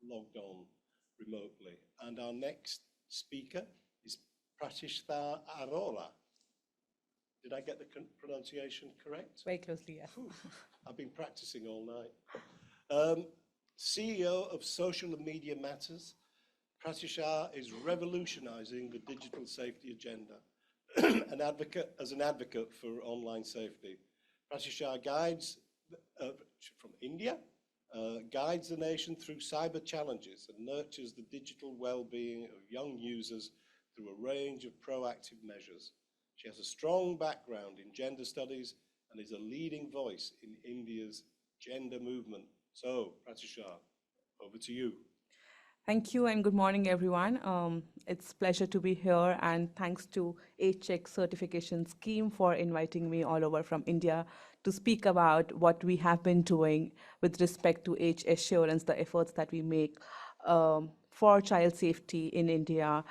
logged on remotely. And our next speaker is Pratishta Arola. Did I get the pronunciation correct? Very closely, yes. I've been practicing all night. CEO of Social Media Matters, Pratisha is revolutionizing the digital safety agenda as an advocate for online safety. Pratisha guides from India, guides the nation through cyber challenges and nurtures the digital well-being of young users through a range of proactive measures. She has a strong background in gender studies and is a leading voice in India's gender movement. So, Pratisha, over to you. Thank you and good morning, everyone. It's a pleasure to be here, and thanks to HCheck certification scheme for inviting me all over from India to speak about what we have been doing with respect to age assurance, the efforts that we make for child safety in India.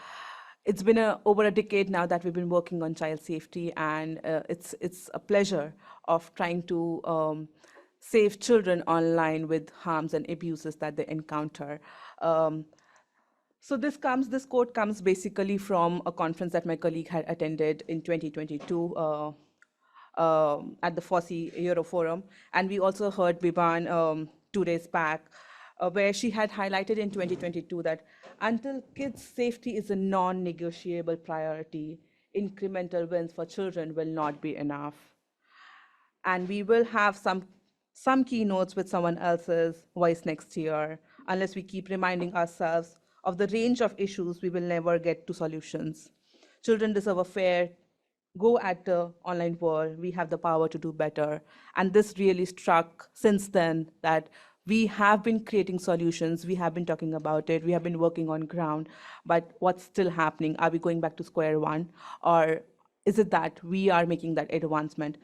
It's been over a decade now that we've been working on child safety, and it's a pleasure of trying to save children online with harms and abuses that they encounter. So this quote comes basically from a conference that my colleague had attended in 2022 at the FOSSI Euroforum. And we also heard Biban 2 days back, where she had highlighted in 2022 that until kids' safety is a non-negotiable priority, incremental wins for children will not be enough. And we will have some keynotes with someone else's voice next year. Unless we keep reminding ourselves of the range of issues, we will never get to solutions. Children deserve a fair go at the online world. We have the power to do better. And this really struck since then that we have been creating solutions. We have been talking about it. We have been working on ground. But what's still happening? Are we going back to square one? Or is it that we are making that advancement?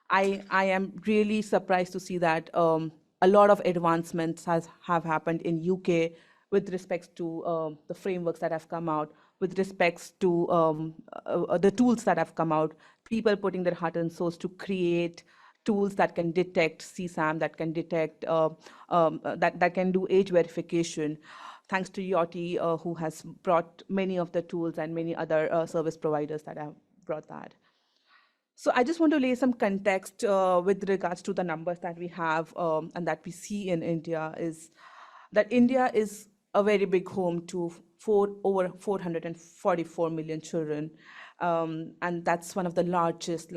I am really surprised to see that a lot of advancements have happened in UK with respects to the frameworks that have come out, with respects to the tools that have come out, people putting their heart and souls to create tools that can detect CSAM, that can detect, that can do age verification. Thanks to Yoti, who has brought many of the tools and many other service providers that have brought that. So I just want to lay some context with regards to the numbers that we have and that we see in India is that India is a very big home to over 444 million children. And that's one of the largest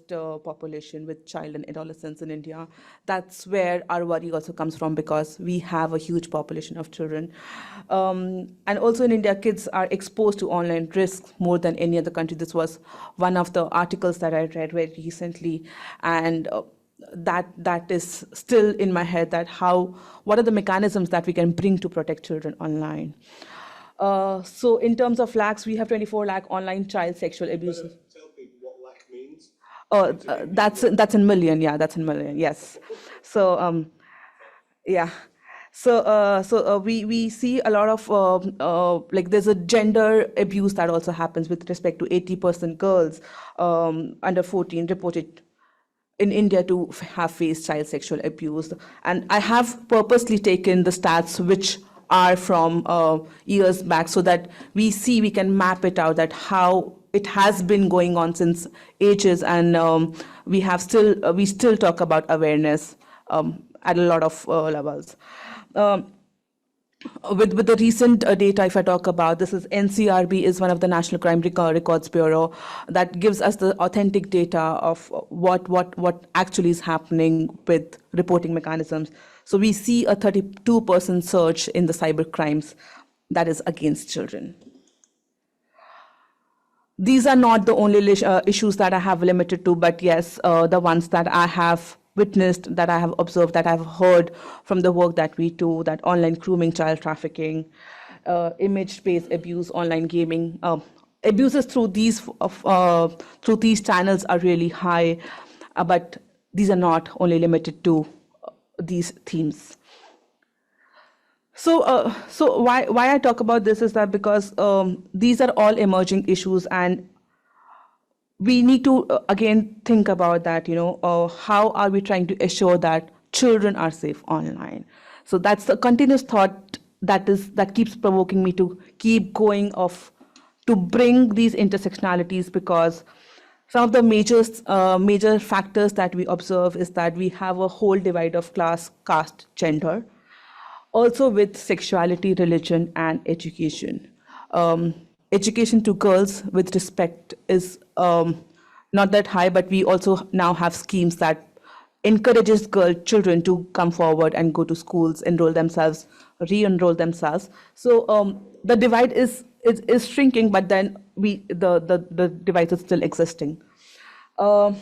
population with child and adolescents in India. That's where our worry also comes from, because we have a huge population of children. And also in India, kids are exposed to online risks more than any other country. This was one of the articles that I read very recently. And that is still in my head, that what are the mechanisms that we can bring to protect children online? So in terms of lakhs, we have 24 lakh online child sexual abuse. Tell people what lakh means. That's in million, yeah, that's in million, yes. So yeah. So we see a lot of like there's a gender abuse that also happens with respect to 80% girls under 14 reported in India to have faced child sexual abuse. And I have purposely taken the stats which are from years back so that we can map it out, that how it has been going on since ages. And we still talk about awareness at a lot of levels. With the recent data, if I talk about, this is NCRB is one of the National Crime Records Bureau that gives us the authentic data of what actually is happening with reporting mechanisms. So we see a 32% surge in the cyber crimes that is against children. These are not the only issues that I have limited to, but yes, the ones that I have witnessed, that I have observed, that I've heard from the work that we do, that online grooming, child trafficking, image-based abuse, online gaming, abuses through these channels are really high, but these are not only limited to these themes. So, why I talk about this is that because these are all emerging issues, and we need to again think about that. How are we trying to assure that children are safe online? So that's a continuous thought that keeps provoking me to keep going to bring these intersectionalities, because some of the major factors that we observe is that we have a whole divide of class, caste, gender, also with sexuality, religion, and education. Education to girls with respect is not that high, but we also now have schemes that encourages children to come forward and go to schools, enroll themselves, re-enroll themselves. So the divide is shrinking, but then the divide is still existing. Why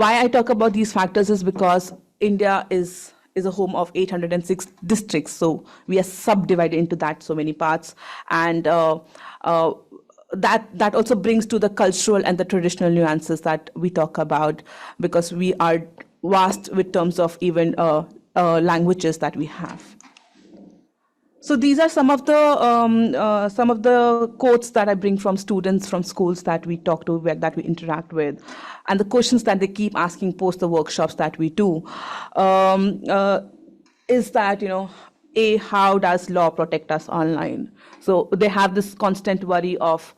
I talk about these factors is because India is a home of 806 districts, so we are subdivided into that so many parts, and that also brings to the cultural and the traditional nuances that we talk about, because we are vast with terms of even languages that we have. So these are some of the quotes that I bring from students from schools that we talk to, that we interact with, and the questions that they keep asking post the workshops that we do is that, how does law protect us online? So they have this constant worry of,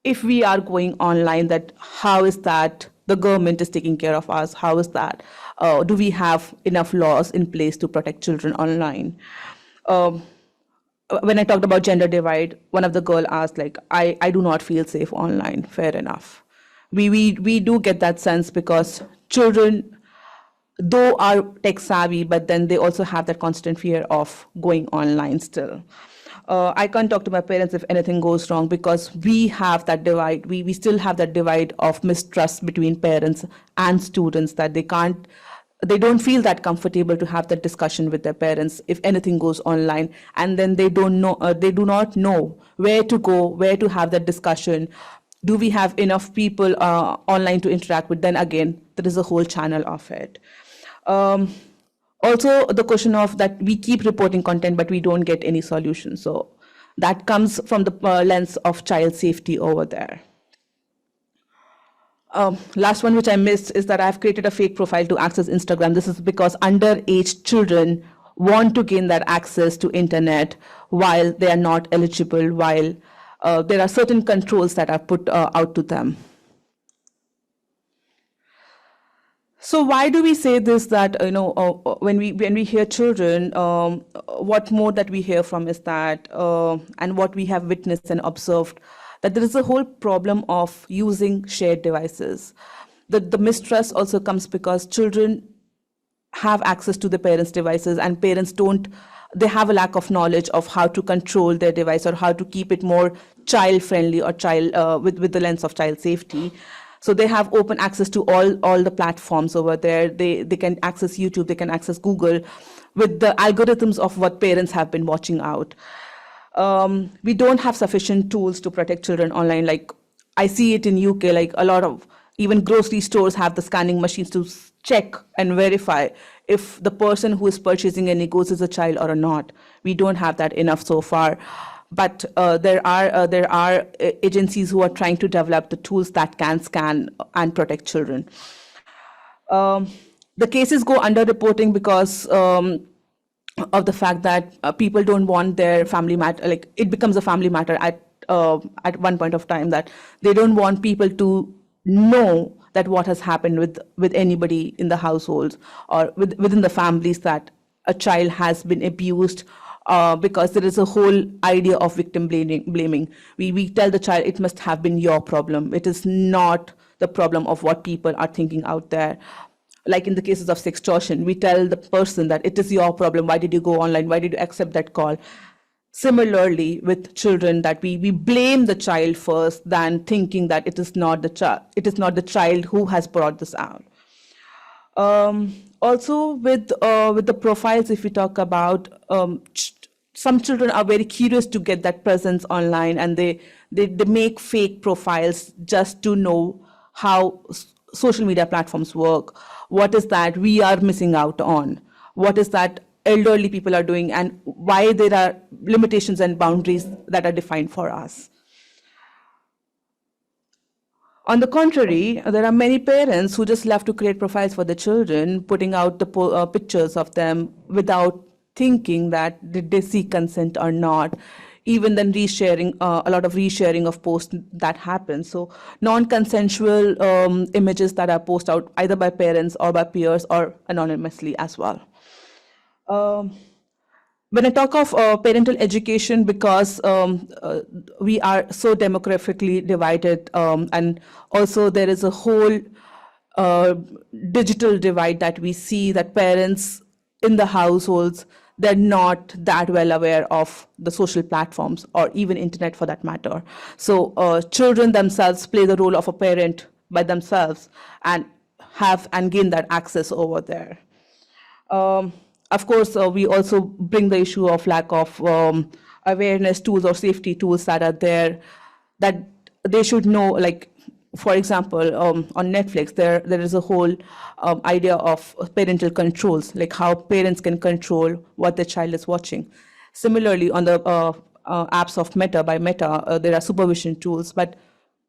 if we are going online, that how is that the government is taking care of us? How is that? Do we have enough laws in place to protect children online? When I talked about gender divide, one of the girl asked, like, I do not feel safe online. Fair enough. We do get that sense, because children, though, are tech savvy, but then they also have that constant fear of going online still. I can't talk to my parents if anything goes wrong, because we have that divide. We still have that divide of mistrust between parents and students, that they don't feel that comfortable to have that discussion with their parents if anything goes online, and then they do not know where to go, where to have that discussion. Do we have enough people online to interact with? Then again, there is a whole channel of it. Also, the question of that we keep reporting content, but we don't get any solution. So that comes from the lens of child safety over there. Last one, which I missed, is that I've created a fake profile to access Instagram. This is because underage children want to gain that access to internet while they are not eligible, while there are certain controls that are put out to them. So why do we say this, that when we hear children, what more that we hear from is that, and what we have witnessed and observed, that there is a whole problem of using shared devices. The mistrust also comes because children have access to the parents' devices, and parents don't. They have a lack of knowledge of how to control their device, or how to keep it more child-friendly, or with the lens of child safety. So they have open access to all the platforms over there. They can access YouTube, they can access Google, with the algorithms of what parents have been watching out. We don't have sufficient tools to protect children online. Like, I see it in UK, like a lot of even grocery stores have the scanning machines to check and verify if the person who is purchasing any goods is a child or not. We don't have that enough so far. But there are agencies who are trying to develop the tools that can scan and protect children. The cases go underreporting because of the fact that people don't want their family matter, like it becomes a family matter at one point of time, that they don't want people to know that what has happened with anybody in the households or within the families, that a child has been abused, because there is a whole idea of victim blaming. We tell the child it must have been your problem. It is not the problem of what people are thinking out there. Like in the cases of sextortion, we tell the person that it is your problem. Why did you go online? Why did you accept that call? Similarly, with children, that we blame the child first, than thinking that it is not the child. It is not the child who has brought this out. Also, with the profiles, if we talk about, some children are very curious to get that presence online, and they make fake profiles just to know how social media platforms work. What is that we are missing out on? What is that elderly people are doing, and why there are limitations and boundaries that are defined for us? On the contrary, there are many parents who just love to create profiles for the children, putting out the pictures of them without thinking that did they seek consent or not. Even then resharing, a lot of resharing of posts that happens. So non-consensual images that are posted out either by parents or by peers or anonymously as well. When I talk of parental education, because we are so demographically divided, and also there is a whole digital divide that we see, that parents in the households, they're not that well aware of the social platforms or even internet for that matter. So children themselves play the role of a parent by themselves and have and gain that access over there. Of course, we also bring the issue of lack of awareness tools or safety tools that are there that they should know. Like, for example, on Netflix, there is a whole idea of parental controls, like how parents can control what their child is watching. Similarly, on the apps of Meta by Meta, there are supervision tools, but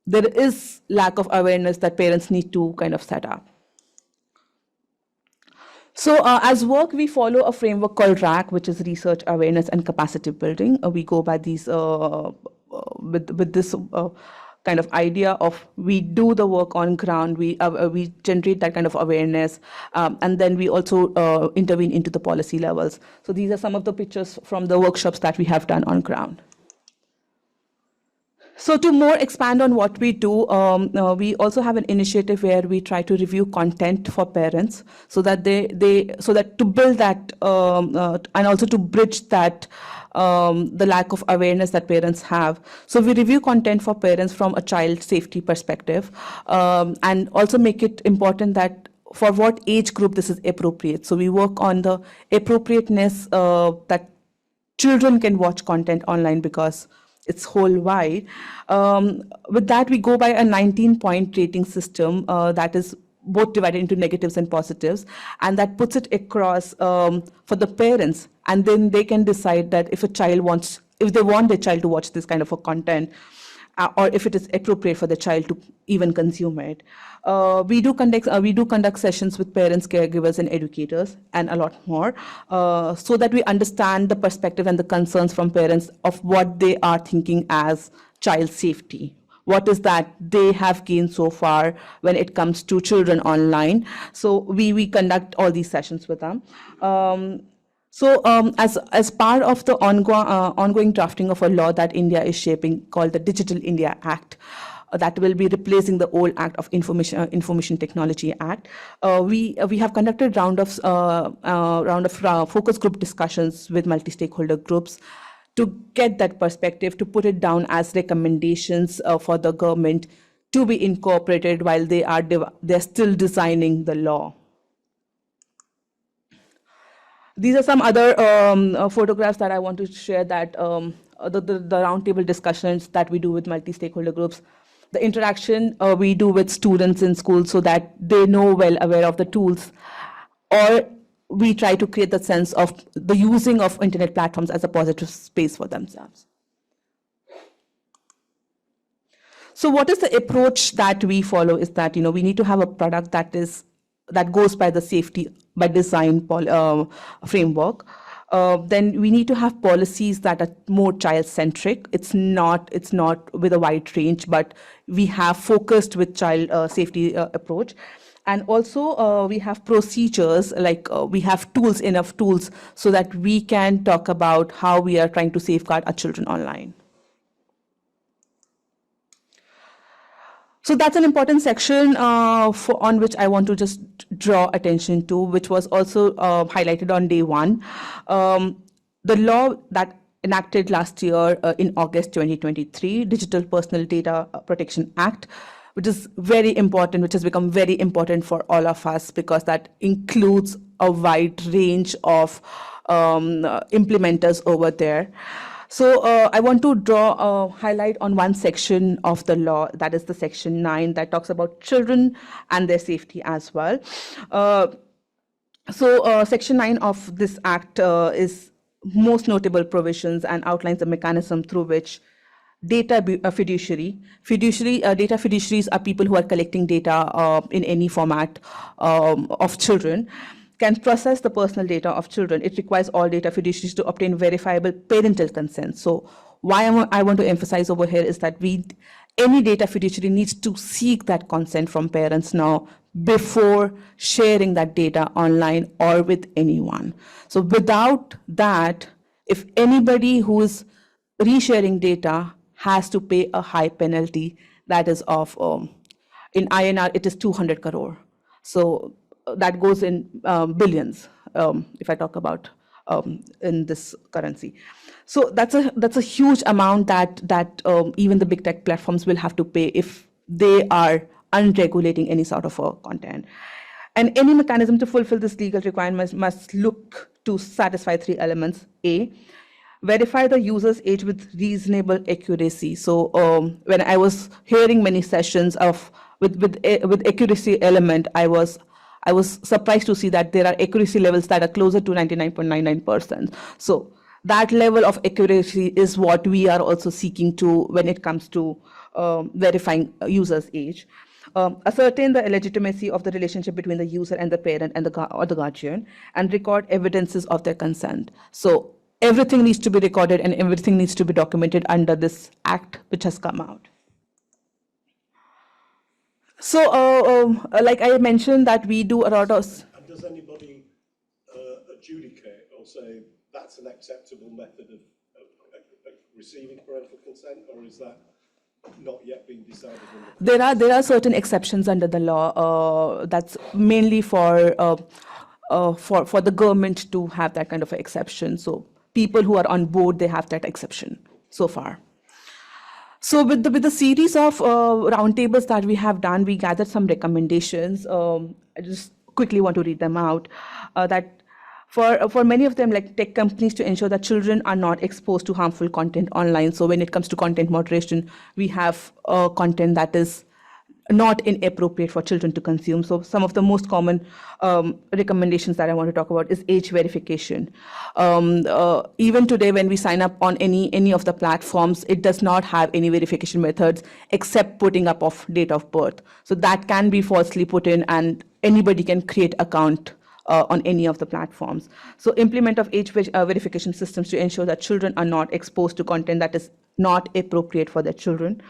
there is lack of awareness that parents need to kind of set up. So as work, we follow a framework called RAC, which is Research, Awareness, and Capacity Building. We go by these, with this kind of idea of we do the work on ground, we generate that kind of awareness, and then we also intervene into the policy levels. So these are some of the pictures from the workshops that we have done on ground. So to more expand on what we do, we also have an initiative where we try to review content for parents, so that so that to build that and also to bridge that the lack of awareness that parents have. So we review content for parents from a child safety perspective, and also make it important that for what age group this is appropriate. So we work on the appropriateness that children can watch content online because it's whole wide. With that, we go by a 19-point rating system that is both divided into negatives and positives, and that puts it across for the parents, and then they can decide that if they want their child to watch this kind of a content, or if it is appropriate for the child to even consume it. We do conduct sessions with parents, caregivers, and educators, and a lot more, so that we understand the perspective and the concerns from parents of what they are thinking as child safety. What is that they have gained so far when it comes to children online? So we conduct all these sessions with them. So as part of the ongoing drafting of a law that India is shaping called the Digital India Act, that will be replacing the old Act of Information Technology Act. We have conducted round of focus group discussions with multi-stakeholder groups to get that perspective, to put it down as recommendations for the government to be incorporated while they're still designing the law. These are some other photographs that I want to share, that the roundtable discussions that we do with multi-stakeholder groups, the interaction we do with students in school so that they know well aware of the tools, or we try to create the sense of the using of internet platforms as a positive space for themselves. So what is the approach that we follow is that, we need to have a product that goes by the safety by design framework. Then we need to have policies that are more child-centric. It's not with a wide range, but we have focused with child safety approach. And also we have procedures, like we have enough tools so that we can talk about how we are trying to safeguard our children online. So that's an important section on which I want to just draw attention to, which was also highlighted on day one. The law that enacted last year in August 2023, Digital Personal Data Protection Act, which is very important, which has become very important for all of us because that includes a wide range of implementers over there. So I want to draw a highlight on one section of the law, that is the section 9, that talks about children and their safety as well. So section 9 of this act is most notable provisions and outlines the mechanism through which data fiduciaries are people who are collecting data in any format of children. can process the personal data of children, it requires all data fiduciaries to obtain verifiable parental consent. So why I want to emphasize over here is that any data fiduciary needs to seek that consent from parents now before sharing that data online or with anyone. So without that, if anybody who is resharing data has to pay a high penalty, that is of, in INR, it is 200 crore. So that goes in billions, if I talk about in this currency. So that's a huge amount that even the big tech platforms will have to pay if they are unregulating any sort of content. And any mechanism to fulfill this legal requirement must look to satisfy three elements. A, verify the user's age with reasonable accuracy. So when I was hearing many sessions of with accuracy element, I was surprised to see that there are accuracy levels that are closer to 99.99%. So that level of accuracy is what we are also seeking to when it comes to verifying a user's age. Ascertain the legitimacy of the relationship between the user and the parent and or the guardian, and record evidences of their consent. So everything needs to be recorded and everything needs to be documented under this act which has come out. So like I mentioned that we do a lot of... And does anybody adjudicate or say that's an acceptable method of receiving parental consent, or is that not yet been decided? There are certain exceptions under the law. That's mainly for the government to have that kind of an exception. So people who are on board, they have that exception so far. So with the series of roundtables that we have done, we gathered some recommendations. I just quickly want to read them out. That for many of them, like tech companies, to ensure that children are not exposed to harmful content online. So when it comes to content moderation, we have content that is not inappropriate for children to consume. So some of the most common recommendations that I want to talk about is age verification. Even today, when we sign up on any of the platforms, it does not have any verification methods except putting up of date of birth. So that can be falsely put in, and anybody can create account on any of the platforms. So implement of age verification systems to ensure that children are not exposed to content that is not appropriate for their children.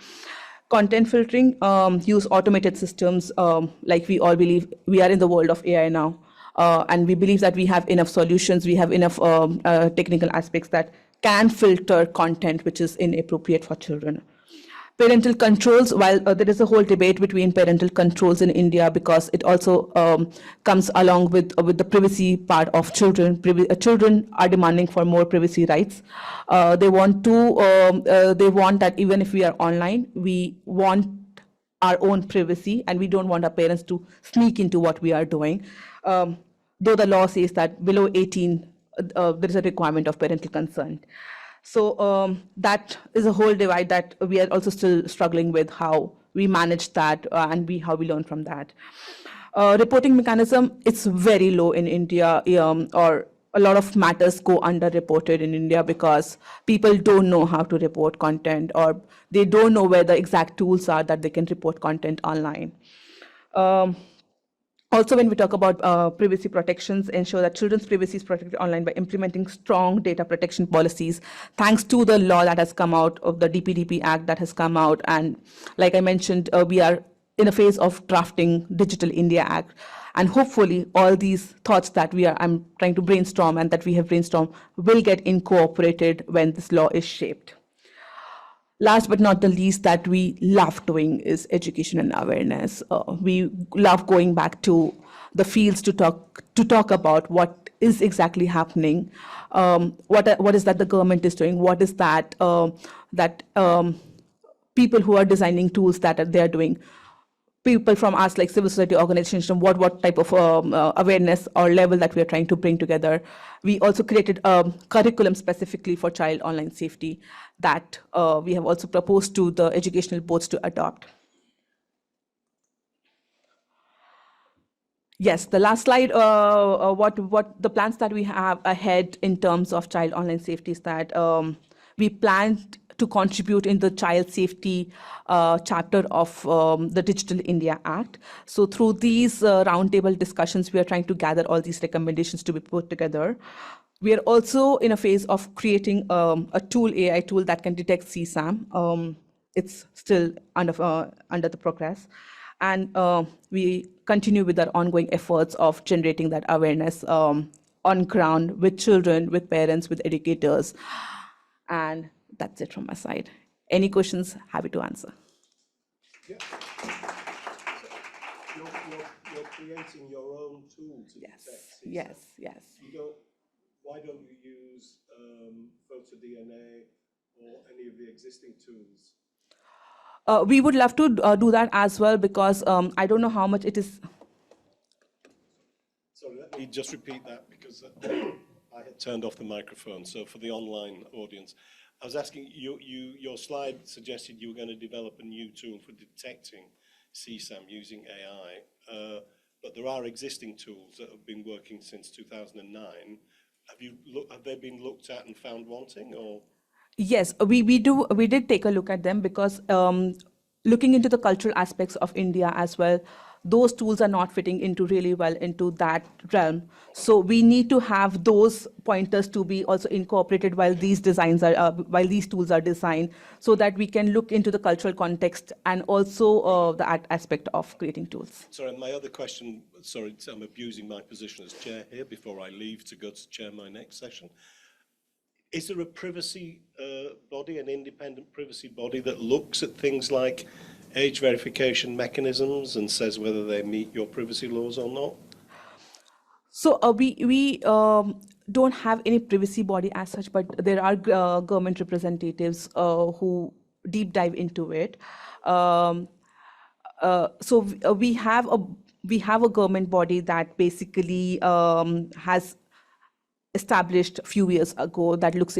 Content filtering, use automated systems. Like we all believe, we are in the world of AI now, and we believe that we have enough solutions, we have enough technical aspects that can filter content which is inappropriate for children. Parental controls, while there is a whole debate between parental controls in India, because it also comes along with the privacy part of children. Children are demanding for more privacy rights. They want that even if we are online, we want our own privacy, and we don't want our parents to sneak into what we are doing. Though the law says that below 18, there is a requirement of parental consent. So that is a whole divide that we are also still struggling with, how we manage that and how we learn from that. Reporting mechanism, it's very low in India, or a lot of matters go underreported in India because people don't know how to report content, or they don't know where the exact tools are that they can report content online. Also, when we talk about privacy protections, ensure that children's privacy is protected online by implementing strong data protection policies, thanks to the law that has come out of the DPDP Act that has come out. And like I mentioned, we are in a phase of drafting Digital India Act. And hopefully all these thoughts that I'm trying to brainstorm and that we have brainstormed will get incorporated when this law is shaped. Last but not the least, that we love doing is education and awareness. We love going back to the fields to talk about what is exactly happening, what is that the government is doing, what is that people who are designing tools that they are doing. People from us, like civil society organizations, what type of awareness or level that we are trying to bring together. We also created a curriculum specifically for child online safety that we have also proposed to the educational boards to adopt. Yes, the last slide, what the plans that we have ahead in terms of child online safety is that we planned to contribute in the child safety chapter of the Digital India Act. So through these roundtable discussions, we are trying to gather all these recommendations to be put together. We are also in a phase of creating a tool, AI tool that can detect CSAM. It's still under the progress. And we continue with our ongoing efforts of generating that awareness on ground with children, with parents, with educators. And that's it from my side. Any questions? Happy to answer. Yeah. You're creating your own tool to detect CSAM. Yes. Why don't you use PhotoDNA or any of the existing tools? We would love to do that as well, because I don't know how much it is. Sorry, let me just repeat that, because I had turned off the microphone. So for the online audience, I was asking you, your slide suggested you were going to develop a new tool for detecting CSAM using AI, but there are existing tools that have been working since 2009. Have they been looked at and found wanting, or? Yes, we did take a look at them, because looking into the cultural aspects of India as well, those tools are not fitting into really well into that realm. So we need to have those pointers to be also incorporated while these tools are designed, so that we can look into the cultural context and also the aspect of creating tools. Sorry, my other question, sorry, I'm abusing my position as chair here before I leave to go to chair my next session. Is there a privacy body, an independent privacy body that looks at things like age verification mechanisms and says whether they meet your privacy laws or not? So we don't have any privacy body as such, but there are government representatives who deep dive into it. We have a government body that basically has established a few years ago that looks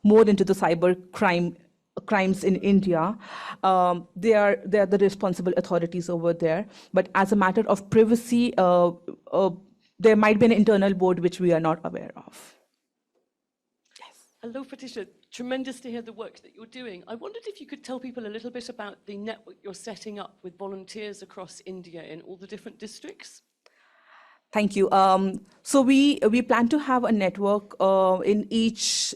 more into the cyber crimes in India. They are the responsible authorities over there. But as a matter of privacy, there might be an internal board which we are not aware of. Yes. Hello, Patricia. Tremendous to hear the work that you're doing. I wondered if you could tell people a little bit about the network you're setting up with volunteers across India in all the different districts. Thank you. So we plan to have a network in each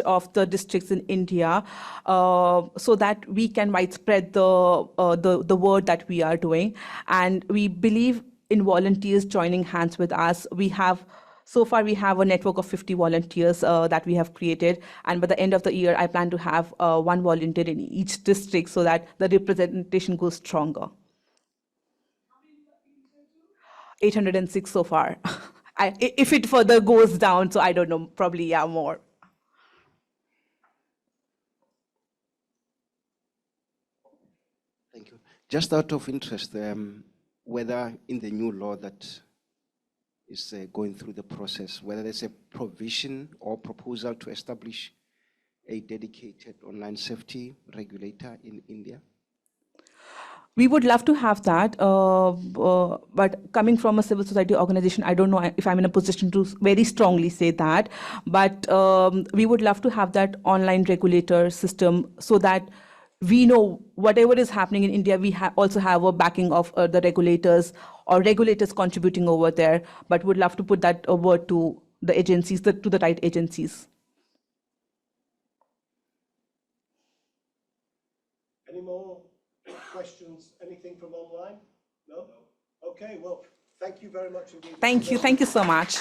of the districts in India, so that we can widespread the word that we are doing, and we believe in volunteers joining hands with us. So far we have a network of 50 volunteers that we have created, and by the end of the year I plan to have one volunteer in each district, so that the representation goes stronger. 806 so far. If it further goes down, so I don't know, probably, yeah, more. Thank you. Just out of interest, whether in the new law that is going through the process, whether there's a provision or proposal to establish a dedicated online safety regulator in India? We would love to have that, but coming from a civil society organization, I don't know if I'm in a position to very strongly say that, but we would love to have that online regulator system, so that we know whatever is happening in India, we also have a backing of the regulators, or regulators contributing over there, but would love to put that over to the agencies, to the right agencies. Any more questions? Anything from online? No? Okay, well, thank you very much indeed. Thank you so much.